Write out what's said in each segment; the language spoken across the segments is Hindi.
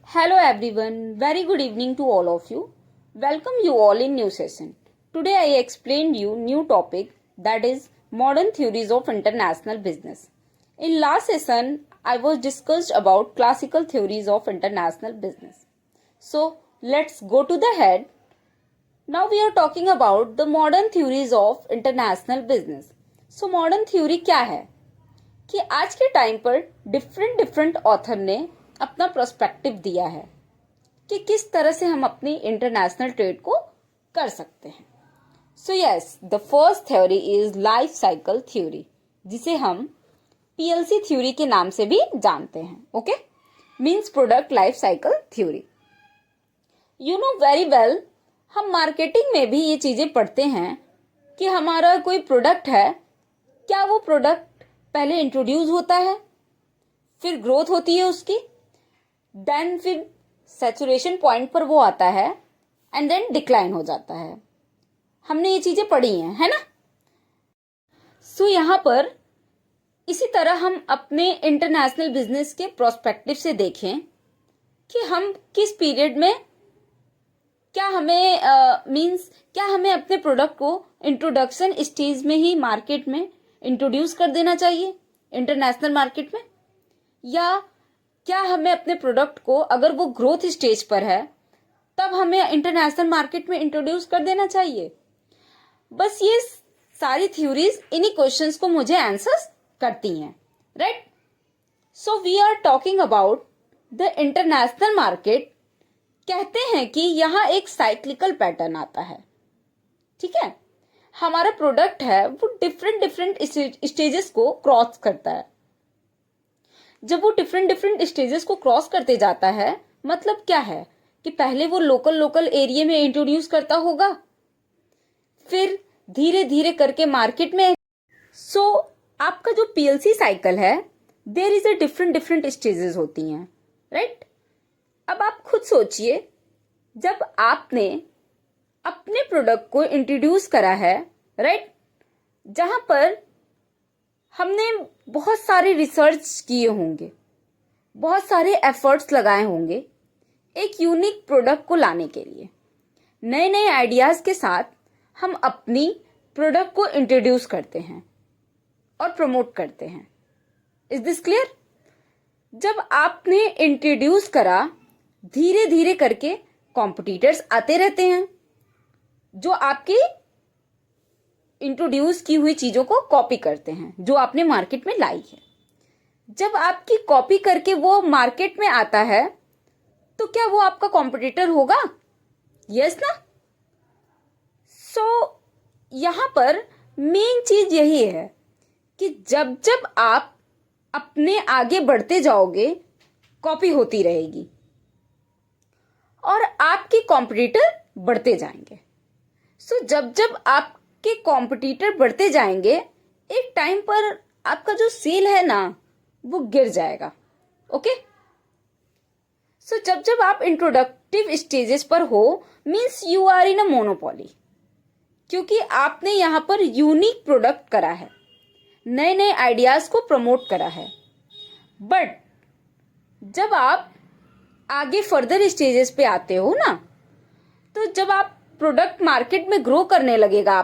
Hello everyone, very good evening to all of you. Welcome you all in new session. Today I explained you new topic that is modern theories of international business. In last session I was discussed about classical theories of international business. So let's go to the head. Now we are talking about the modern theories of international business. So modern theory क्या है कि आज के टाइम पर डिफरेंट ऑथर ने अपना प्रोस्पेक्टिव दिया है कि किस तरह से हम अपनी इंटरनेशनल ट्रेड को कर सकते हैं. So yes, the first theory is life cycle theory, जिसे हम पीएलसी थ्योरी के नाम से भी जानते हैं. Okay, means product life cycle theory. You know very well, हम मार्केटिंग में भी ये चीजें पढ़ते हैं कि हमारा कोई प्रोडक्ट है, क्या वो प्रोडक्ट पहले इंट्रोड्यूस होता है, फिर ग्रोथ होती है उसकी, देन फिर सैचुरेशन पॉइंट पर वो आता है एंड देन डिक्लाइन हो जाता है. हमने ये चीजें पढ़ी हैं, है ना. सो यहाँ पर इसी तरह हम अपने इंटरनेशनल बिजनेस के प्रोस्पेक्टिव से देखें कि हम किस पीरियड में क्या हमें क्या हमें अपने प्रोडक्ट को इंट्रोडक्शन स्टेज में ही मार्केट में इंट्रोड्यूस कर देना चाहिए इंटरनेशनल मार्केट में, या क्या हमें अपने प्रोडक्ट को अगर वो ग्रोथ स्टेज पर है तब हमें इंटरनेशनल मार्केट में इंट्रोड्यूस कर देना चाहिए. बस ये सारी थ्योरीज इन्हीं क्वेश्चंस को मुझे आंसर्स करती हैं, right. So we are talking about the international market. कहते हैं कि यहाँ एक साइक्लिकल पैटर्न आता है. ठीक है, हमारा प्रोडक्ट है वो डिफरेंट स्टेजेस को क्रॉस करता है. जब वो डिफरेंट स्टेजेस को क्रॉस करते जाता है, मतलब क्या है कि पहले वो लोकल एरिया में इंट्रोड्यूस करता होगा, फिर धीरे धीरे करके मार्केट में. सो आपका जो पीएलसी साइकिल है, there is a different stages होती हैं, राइट. अब आप खुद सोचिए, जब आपने अपने प्रोडक्ट को इंट्रोड्यूस करा है, राइट, जहां पर हमने बहुत सारे रिसर्च किए होंगे, बहुत सारे एफर्ट्स लगाए होंगे एक यूनिक प्रोडक्ट को लाने के लिए. नए नए आइडियाज के साथ हम अपनी प्रोडक्ट को इंट्रोड्यूस करते हैं और प्रमोट करते हैं. Is this clear. जब आपने इंट्रोड्यूस करा, धीरे धीरे करके कॉम्पिटिटर्स आते रहते हैं जो आपकी इंट्रोड्यूस की हुई चीजों को कॉपी करते हैं जो आपने मार्केट में लाई है. जब आपकी कॉपी करके वो मार्केट में आता है तो क्या वो आपका कॉम्पिटिटर होगा? यस ना. सो यहां पर मेन चीज यही है कि जब जब आप अपने आगे बढ़ते जाओगे, कॉपी होती रहेगी और आपके कॉम्पिटिटर बढ़ते जाएंगे. सो जब जब आपके कॉम्पिटिटर बढ़ते जाएंगे, एक टाइम पर आपका जो सेल है ना, वो गिर जाएगा. ओके. सो जब जब आप इंट्रोडक्टिव स्टेजेस पर हो, means you are in a monopoly, क्योंकि आपने यहां पर यूनिक प्रोडक्ट करा है, नए नए आइडियाज को प्रमोट करा है. बट जब आप आगे फर्दर स्टेजेस पे आते हो ना, तो जब आप प्रोडक्ट मार्केट में ग्रो करने लगेगा,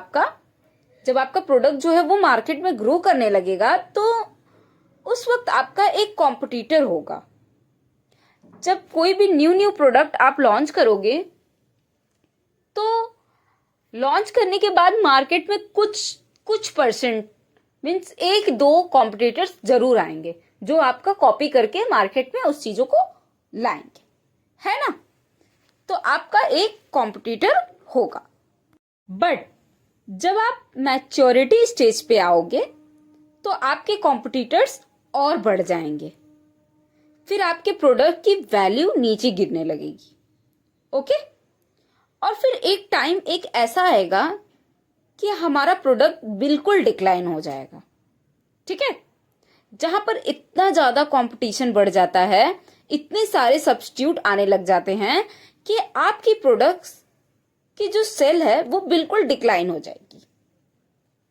जब आपका प्रोडक्ट जो है वो मार्केट में ग्रो करने लगेगा, तो उस वक्त आपका एक कॉम्पिटिटर होगा. जब कोई भी न्यू प्रोडक्ट आप लॉन्च करोगे, तो लॉन्च करने के बाद मार्केट में कुछ परसेंट मीन्स एक दो कॉम्पिटिटर्स जरूर आएंगे जो आपका कॉपी करके मार्केट में उस चीजों को लाएंगे, है ना. तो आपका एक कॉम्पिटिटर होगा. बट जब आप मैच्योरिटी स्टेज पे आओगे तो आपके कॉम्पिटिटर्स और बढ़ जाएंगे, फिर आपके प्रोडक्ट की वैल्यू नीचे गिरने लगेगी. ओके. और फिर एक टाइम एक ऐसा आएगा कि हमारा प्रोडक्ट बिल्कुल डिक्लाइन हो जाएगा. ठीक है, जहां पर इतना ज्यादा कंपटीशन बढ़ जाता है, इतने सारे सब्स्टिट्यूट आने लग जाते हैं कि आपकी प्रोडक्ट्स की जो सेल है वो बिल्कुल डिक्लाइन हो जाएगी.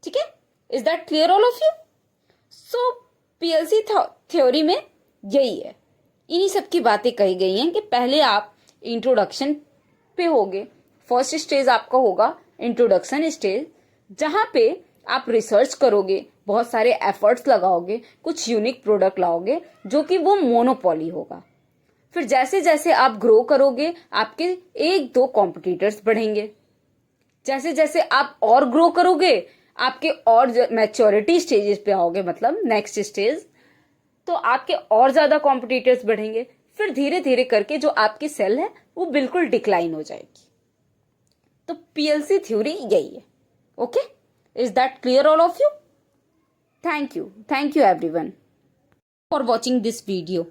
ठीक है. Is that clear all of you. So PLC theory में यही है इन्हीं सब की बातें कही गई हैं कि पहले आप इंट्रोडक्शन पे होगे। फर्स्ट स्टेज आपका होगा इंट्रोडक्शन स्टेज, जहां पे आप रिसर्च करोगे, बहुत सारे एफर्ट्स लगाओगे, कुछ यूनिक प्रोडक्ट लाओगे जो कि वो मोनोपोली होगा। फिर जैसे जैसे आप ग्रो करोगे आपके एक दो कॉम्पिटिटर्स बढ़ेंगे। जैसे जैसे आप और ग्रो करोगे आपके और मैच्योरिटी स्टेजेस पे आओगे, मतलब नेक्स्ट स्टेज, तो आपके और ज्यादा कॉम्पिटिटर्स बढ़ेंगे। फिर धीरे धीरे करके जो आपकी सेल है वो बिल्कुल डिक्लाइन हो जाएगी। तो पीएलसी थ्योरी यही है। Okay, is that clear all of you? Thank you everyone for watching this video.